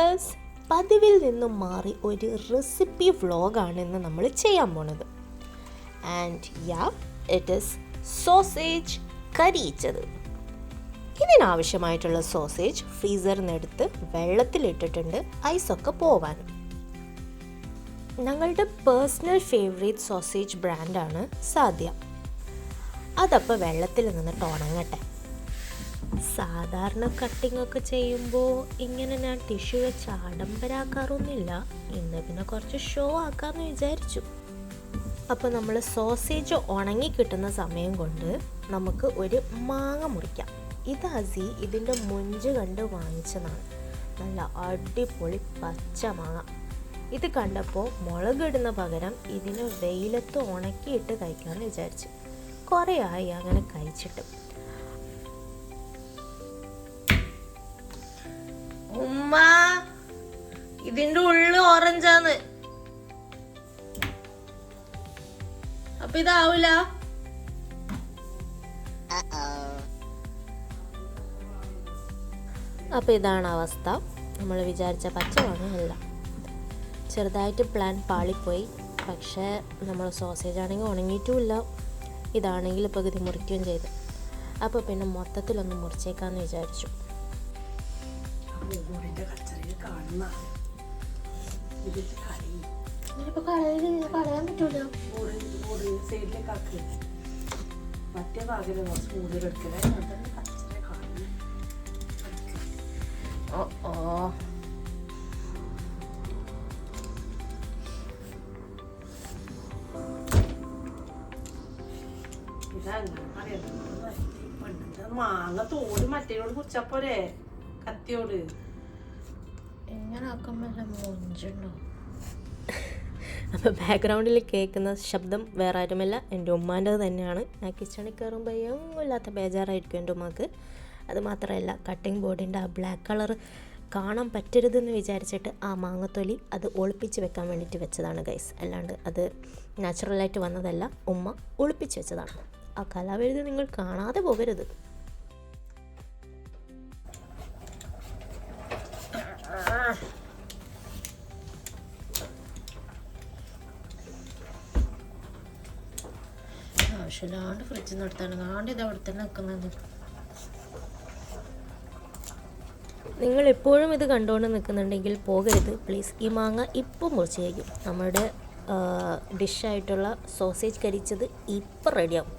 Viewers, പതിവിൽ നിന്നും മാറി ഒരു റെസിപ്പി വ്ളോഗാണ് ഇന്ന് നമ്മൾ ചെയ്യാൻ പോണത്. ആൻഡ് ഇറ്റ് ഈസ് സോസേജ് കരിയിച്ചത്. ഇതിനാവശ്യമായിട്ടുള്ള സോസേജ് ഫ്രീസറിൽ നിന്ന് എടുത്ത് വെള്ളത്തിലിട്ടിട്ടുണ്ട്, ഐസൊക്കെ പോവാൻ. ഞങ്ങളുടെ പേഴ്സണൽ ഫേവറേറ്റ് സോസേജ് ബ്രാൻഡാണ് സാധ്യ. അതപ്പോൾ വെള്ളത്തിൽ നിന്നിട്ട് ഉണങ്ങട്ടെ. സാധാരണ കട്ടിംഗ് ഒക്കെ ചെയ്യുമ്പോൾ ഇങ്ങനെ ഞാൻ ടിഷ്യൂ വെച്ച് ആഡംബരാക്കാറൊന്നുമില്ല. ഇന്ന് പിന്നെ കുറച്ച് ഷോ ആക്കാമെന്ന് വിചാരിച്ചു. അപ്പോൾ നമ്മൾ സോസേജ് ഉണങ്ങി കിട്ടുന്ന സമയം കൊണ്ട് നമുക്ക് ഒരു മാങ്ങ മുറിക്കാം. ഇത് അസി ഇതിൻ്റെ മുഞ്ച് കണ്ട് വാങ്ങിച്ചതാണ്. നല്ല അടിപൊളി പച്ച മാങ്ങ. ഇത് കണ്ടപ്പോൾ മുളകിടുന്ന പകരം ഇതിന് വെയിലത്ത് ഉണക്കിയിട്ട് കഴിക്കാമെന്ന് വിചാരിച്ചു. കുറേ ആയി അങ്ങനെ കഴിച്ചിട്ട്. ഉമ്മ, ഇതിന്റെ ഉള്ളു ഓറഞ്ചാണ്. അപ്പൊ ഇതാവൂല. അപ്പൊ ഇതാണ് അവസ്ഥ. നമ്മൾ വിചാരിച്ച പച്ചമാങ്ങയല്ല. ചെറുതായിട്ട് പ്ലാൻ പാളിപ്പോയി. പക്ഷേ നമ്മൾ സോസേജ് ആണെങ്കിൽ ഉണങ്ങിയിട്ടുമില്ല. ഇതാണെങ്കിൽ പകുതി മുറിക്കുകയും ചെയ്തു. അപ്പോൾ പിന്നെ മൊത്തത്തിലൊന്ന് മുറിച്ചേക്കാന്ന് വിചാരിച്ചു. കളയാൻ പറ്റൂല. മാങ്ങ തോട് മറ്റേനോട് കുറിച്ചപ്പോരെ കത്തിയോട് എങ്ങനെ ആക്കുമ്പോൾ മൊഞ്ചുണ്ടോ? അപ്പോൾ ബാക്ക്ഗ്രൗണ്ടിൽ കേൾക്കുന്ന ശബ്ദം വേറെ ആരുമല്ല, എൻ്റെ ഉമ്മാൻ്റെത് തന്നെയാണ്. ഞാൻ കിച്ചണിൽ കയറുമ്പോൾ ഒന്നുമില്ലാത്ത ബേജാറായിരിക്കും എൻ്റെ ഉമ്മക്ക്. അത് മാത്രമല്ല, കട്ടിംഗ് ബോർഡിൻ്റെ ആ ബ്ലാക്ക് കളർ കാണാൻ പറ്റരുതെന്ന് വിചാരിച്ചിട്ട് ആ മാങ്ങത്തൊലി അത് ഒളിപ്പിച്ച് വെക്കാൻ വേണ്ടിയിട്ട് വെച്ചതാണ് ഗൈസ്. അല്ലാണ്ട് അത് നാച്ചുറലായിട്ട് വന്നതല്ല, ഉമ്മ ഒളിപ്പിച്ച് വെച്ചതാണ്. ആ കലാവിരുത് നിങ്ങൾ കാണാതെ പോകരുത്. ആവശ്യമില്ലാണ്ട് ഫ്രിഡ്ജിൽ നിന്ന് എടുത്താണ് കാണ്ട് ഇത് അവിടെ തന്നെ നിൽക്കുന്നത്. നിങ്ങൾ എപ്പോഴും ഇത് കണ്ടുകൊണ്ട് നിൽക്കുന്നുണ്ടെങ്കിൽ പോകരുത് പ്ലീസ്. ഈ മാങ്ങ ഇപ്പം മുറിച്ച് കഴിക്കും. നമ്മുടെ ഡിഷായിട്ടുള്ള സോസേജ് കരിച്ചത് ഇപ്പം റെഡിയാവും.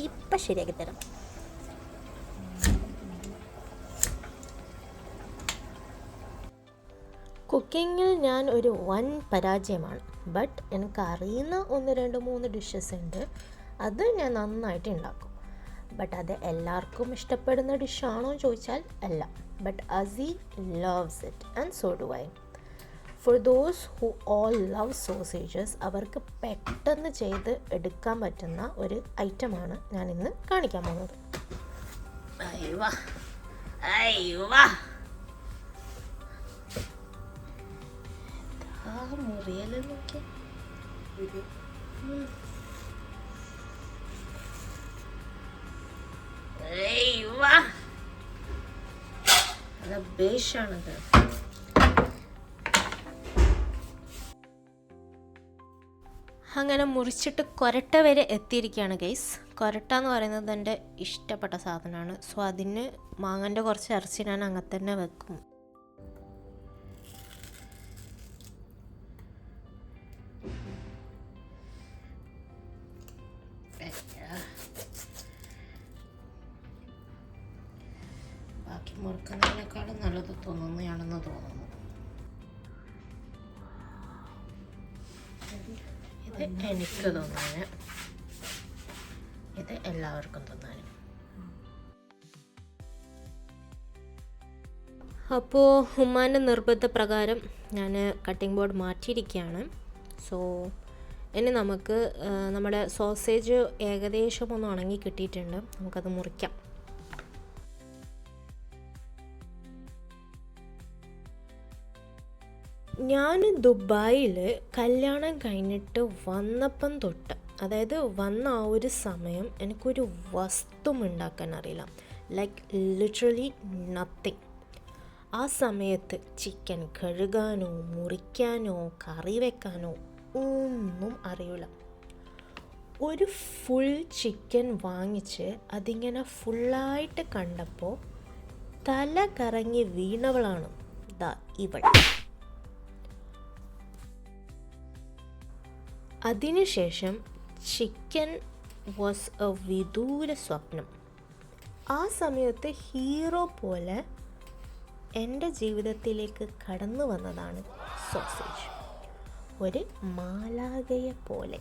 ഇപ്പം ശരിയാക്കി തരാം. കുക്കിങ്ങിൽ ഞാൻ ഒരു വൻ പരാജയമാണ്. ബട്ട് എനിക്കറിയുന്ന 1, 2, 3 ഡിഷസ് ഉണ്ട്. അത് ഞാൻ നന്നായിട്ട് ഉണ്ടാക്കും. ബട്ട് അത് എല്ലാവർക്കും ഇഷ്ടപ്പെടുന്ന ഡിഷാണോ എന്ന് ചോദിച്ചാൽ അല്ല. ബട്ട് അസി loves it and so do I. For those who all love sausages, അവർക്ക് പെട്ടെന്ന് ചെയ്ത് എടുക്കാൻ പറ്റുന്ന ഒരു ഐറ്റമാണ് ഞാൻ ഇന്ന് കാണിക്കാൻ പോകുന്നത്. മുറിയല് നോക്കി ബേഷാണത്. അങ്ങനെ മുറിച്ചിട്ട് കൊരട്ട വരെ എത്തിയിരിക്കുകയാണ് ഗൈസ്. കൊരട്ട എന്ന് പറയുന്നത് എൻ്റെ ഇഷ്ടപ്പെട്ട സാധനമാണ്. സോ അതിന് മാങ്ങൻ്റെ കുറച്ച് ഇറച്ചി ഞാൻ അങ്ങനെ തന്നെ വെക്കും. ബാക്കി മുറുക്കുന്നതിനേക്കാളും നല്ലത് തോന്നുന്നതാണെന്ന് തോന്നുന്നു. ഇത് എനിക്ക് തോന്നാന്, ഇത് എല്ലാവർക്കും തോന്നാനും. അപ്പോൾ ഉമ്മാൻ്റെ നിർബന്ധപ്രകാരം ഞാൻ കട്ടിംഗ് ബോർഡ് മാറ്റിയിരിക്കുകയാണ്. സോ ഇനി നമുക്ക് നമ്മുടെ സോസേജ് ഏകദേശം ഒന്ന് ഉണങ്ങി കിട്ടിയിട്ടുണ്ട്. നമുക്കത് മുറിക്കാം. ഞാൻ ദുബായിൽ കല്യാണം കഴിഞ്ഞിട്ട് വന്നപ്പം തൊട്ട്, അതായത് വന്ന ആ ഒരു സമയം എനിക്കൊരു വസ്തു ഉണ്ടാക്കാൻ അറിയില്ല. Like literally nothing. ആ സമയത്ത് ചിക്കൻ കഴുകാനോ മുറിക്കാനോ കറി വെക്കാനോ ഒന്നും അറിയില്ല. ഒരു ഫുൾ ചിക്കൻ വാങ്ങിച്ച് അതിങ്ങനെ ഫുള്ളായിട്ട് കണ്ടപ്പോൾ തല കറങ്ങി വീണവളാണ് ദാ ഇവൾ. അതിനുശേഷം ചിക്കൻ വാസ് എ വിദൂര സ്വപ്നം. ആ സമയത്ത് ഹീറോ പോലെ എൻ്റെ ജീവിതത്തിലേക്ക് കടന്നു വന്നതാണ് സോസേജ്, ഒരു മാലാഖയെ പോലെ.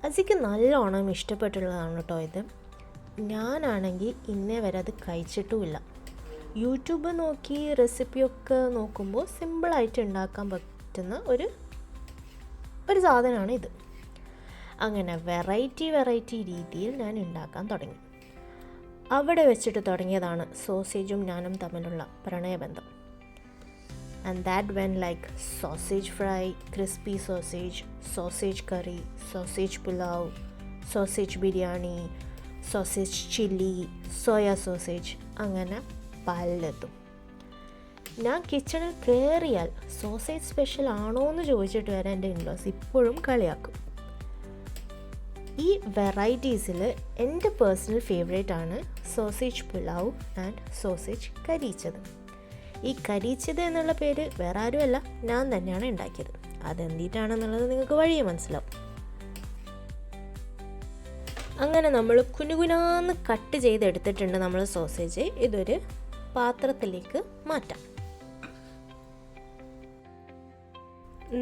അസിക്ക് നല്ലോണം ഇഷ്ടപ്പെട്ടുള്ളതാണ് കേട്ടോ ഇത്. ഞാനാണെങ്കിൽ ഇന്നേ വരെ അത് കഴിച്ചിട്ടുമില്ല. യൂട്യൂബ് നോക്കി റെസിപ്പിയൊക്കെ നോക്കുമ്പോൾ സിമ്പിളായിട്ട് ഉണ്ടാക്കാൻ പറ്റുന്ന ഒരു സാധനമാണ് ഇത്. അങ്ങനെ വെറൈറ്റി രീതിയിൽ ഞാൻ ഉണ്ടാക്കാൻ തുടങ്ങി. അവിടെ വെച്ചിട്ട് തുടങ്ങിയതാണ് സോസേജും ഞാനും തമ്മിലുള്ള പ്രണയബന്ധം. And that when like sausage fry, crispy sausage, sausage curry, sausage pulao, sausage biryani, sausage chilli, soya sausage, അങ്ങനെ പലതും. ഞാൻ കിച്ചണിൽ കയറിയാൽ സോസേജ് സ്പെഷ്യൽ ആണോ എന്ന് ചോദിച്ചിട്ട് വരെ എൻ്റെ ഇൻലോസ് ഇപ്പോഴും കളിയാക്കും. ഈ വെറൈറ്റീസിൽ എൻ്റെ പേഴ്സണൽ ഫേവറേറ്റ് ആണ് സോസേജ് പുലാവ് ആൻഡ് സോസേജ് കരിച്ചത്. ഈ കരിച്ചത് എന്നുള്ള പേര് വേറെ ആരുമല്ല, ഞാൻ തന്നെയാണ് ഉണ്ടാക്കിയത്. അതെന്തിട്ടാണെന്നുള്ളത് നിങ്ങൾക്ക് വഴിയെ മനസ്സിലാവും. അങ്ങനെ നമ്മൾ കുനുകുനാന്ന് കട്ട് ചെയ്തെടുത്തിട്ടുണ്ട് നമ്മൾ സോസേജ്. ഇതൊരു പാത്രത്തിലേക്ക് മാറ്റാം.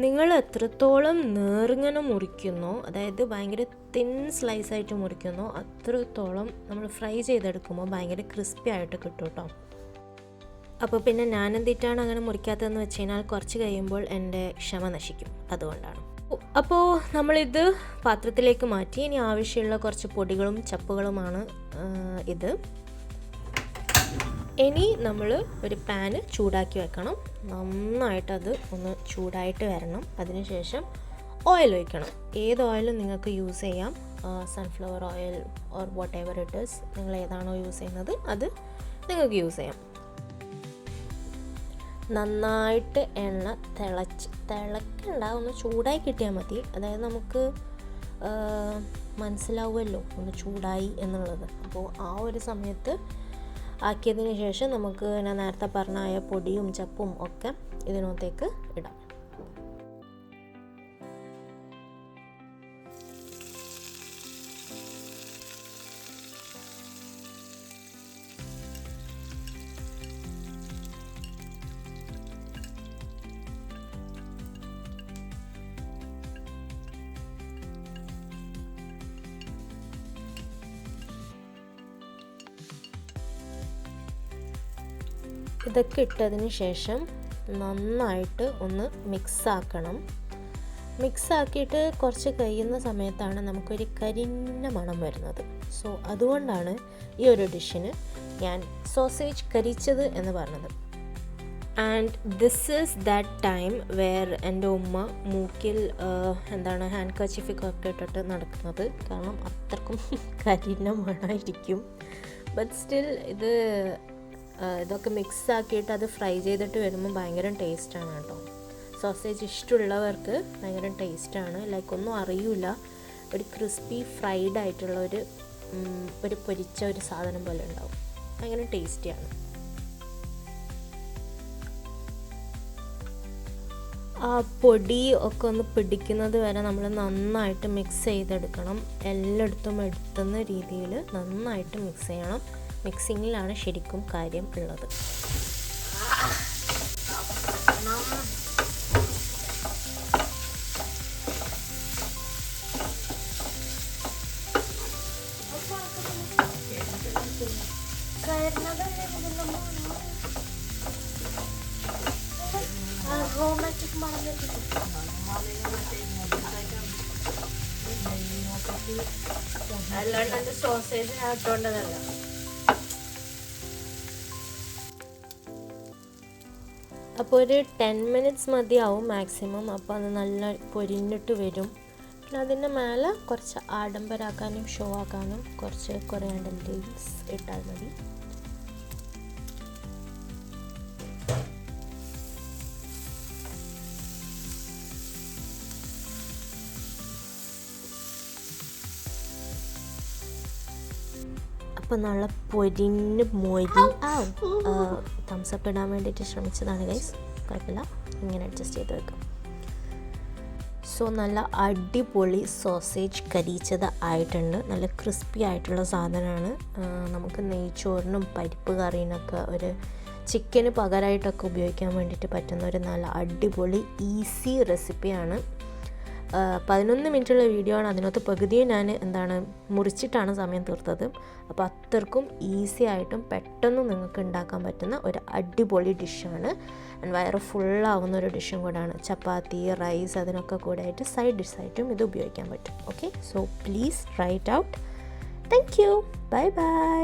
നിങ്ങൾ എത്രത്തോളം നേർങ്ങനെ മുറിക്കുന്നോ, അതായത് ഭയങ്കര തിൻ സ്ലൈസായിട്ട് മുറിക്കുന്നോ, അത്രത്തോളം നമ്മൾ ഫ്രൈ ചെയ്തെടുക്കുമ്പോൾ ഭയങ്കര ക്രിസ്പി ആയിട്ട് കിട്ടും കേട്ടോ. അപ്പോൾ പിന്നെ ഞാൻ എന്തിട്ടാണ് അങ്ങനെ മുറിക്കാത്തതെന്ന് വെച്ച് കഴിഞ്ഞാൽ കുറച്ച് കഴിയുമ്പോൾ എൻ്റെ ക്ഷമ നശിക്കും, അതുകൊണ്ടാണ്. അപ്പോൾ നമ്മളിത് പാത്രത്തിലേക്ക് മാറ്റി. ഇനി ആവശ്യമുള്ള കുറച്ച് പൊടികളും ചപ്പുകളുമാണ് ഇത്. ഇനി നമ്മൾ ഒരു പാന് ചൂടാക്കി വെക്കണം. നന്നായിട്ടത് ഒന്ന് ചൂടായിട്ട് വരണം. അതിനുശേഷം ഓയിൽ ഒഴിക്കണം. ഏത് ഓയിലും നിങ്ങൾക്ക് യൂസ് ചെയ്യാം. Sunflower oil or what ever it is, നിങ്ങൾ ഏതാണോ യൂസ് ചെയ്യുന്നത് അത് നിങ്ങൾക്ക് യൂസ് ചെയ്യാം. നന്നായിട്ട് എണ്ണ തിളക്കണ്ട, ഒന്ന് ചൂടായി കിട്ടിയാൽ മതി. അതായത് നമുക്ക് മനസ്സിലാവുമല്ലോ ഒന്ന് ചൂടായി എന്നുള്ളത്. അപ്പോൾ ആ ഒരു സമയത്ത് ആക്കിയതിന് ശേഷം നമുക്ക് ഞാൻ നേരത്തെ പറഞ്ഞ പൊടിയും ചപ്പും ഒക്കെ ഇതിനകത്തേക്ക് ഇടാം. ഇതൊക്കെ ഇട്ടതിന് ശേഷം നന്നായിട്ട് ഒന്ന് മിക്സാക്കണം. മിക്സാക്കിയിട്ട് കുറച്ച് കഴിയുന്ന സമയത്താണ് നമുക്കൊരു കരിഞ്ഞ മണം വരുന്നത്. സോ അതുകൊണ്ടാണ് ഈ ഒരു ഡിഷിന് ഞാൻ സോസേജ് കരിച്ചത് എന്ന് പറഞ്ഞത്. And this is that time wear എൻ്റെ ഉമ്മ മൂക്കിൽ ഹാൻഡ് കർച്ചീഫൊക്കെ ഇട്ടിട്ട് നടക്കുന്നത്. കാരണം അത്രക്കും കരിഞ്ഞ മണമായിരിക്കും. ബട്ട് സ്റ്റിൽ ഇതൊക്കെ മിക്സ് ആക്കിയിട്ട് അത് ഫ്രൈ ചെയ്തിട്ട് വരുമ്പോൾ ഭയങ്കര ടേസ്റ്റാണ് കേട്ടോ. സോസേജ് ഇഷ്ടമുള്ളവർക്ക് ഭയങ്കര ടേസ്റ്റാണ്. ലൈക്ക് ഒന്നും അറിയില്ല, ഒരു ക്രിസ്പി ഫ്രൈഡ് ആയിട്ടുള്ള ഒരു പൊരിച്ച ഒരു സാധനം പോലെ ഉണ്ടാവും. ഭയങ്കര ടേസ്റ്റിയാണ്. ആ പൊടി ഒക്കെ ഒന്ന് പിടിക്കുന്നത് വരെ നമ്മൾ നന്നായിട്ട് മിക്സ് ചെയ്തെടുക്കണം. എല്ലായിടത്തും എത്തുന്ന രീതിയിൽ നന്നായിട്ട് മിക്സ് ചെയ്യണം. മിക്സിങ്ങിലാണ് ശരിക്കും കാര്യം ഉള്ളത്. അല്ലാണ്ട് എൻ്റെ സോസേജിനകത്തോണ്ടതല്ല. അപ്പോൾ ഒരു 10 minutes മതിയാവും മാക്സിമം. അപ്പോൾ അത് നല്ല പൊരിഞ്ഞിട്ട് വരും. പിന്നെ അതിൻ്റെ മേലെ കുറച്ച് ആഡംബരാക്കാനും ഷോ ആക്കാനും കുറച്ച് കൊറിയാണ്ടർ ലീവ്സ് ഇട്ടാൽ മതി. അപ്പോൾ നല്ല പൊരിഞ്ഞ് മൊരി തംസപ്പ് ഇടാൻ വേണ്ടിയിട്ട് ശ്രമിച്ചതാണ് ഗൈസ്. കുഴപ്പമില്ല, ഇങ്ങനെ അഡ്ജസ്റ്റ് ചെയ്ത് വെക്കാം. സോ നല്ല അടിപൊളി സോസേജ് കരിച്ചത് ആയിട്ടുണ്ട്. നല്ല ക്രിസ്പി ആയിട്ടുള്ള സാധനമാണ്. നമുക്ക് നെയ്ച്ചോറിനും പരിപ്പ് കറീനൊക്കെ ഒരു ചിക്കന് പകരമായിട്ടൊക്കെ ഉപയോഗിക്കാൻ വേണ്ടിയിട്ട് പറ്റുന്ന ഒരു നല്ല അടിപൊളി ഈസി റെസിപ്പിയാണ്. 11 മിനിറ്റുള്ള വീഡിയോ ആണ്. അതിനകത്ത് പകുതിയും ഞാൻ മുറിച്ചിട്ടാണ് സമയം തീർത്തത്. അപ്പോൾ അത്രക്കും ഈസി ആയിട്ടും പെട്ടെന്ന് നിങ്ങൾക്ക് ഉണ്ടാക്കാൻ പറ്റുന്ന ഒരു അടിപൊളി ഡിഷാണ്. ആൻഡ് വയറ് ഫുള്ളാവുന്ന ഒരു ഡിഷും കൂടാണ്. ചപ്പാത്തി, റൈസ് അതിനൊക്കെ കൂടെ ആയിട്ട് സൈഡ് ഡിഷായിട്ടും ഇത് ഉപയോഗിക്കാൻ പറ്റും. Okay, so please try it out. Thank you. Bye bye.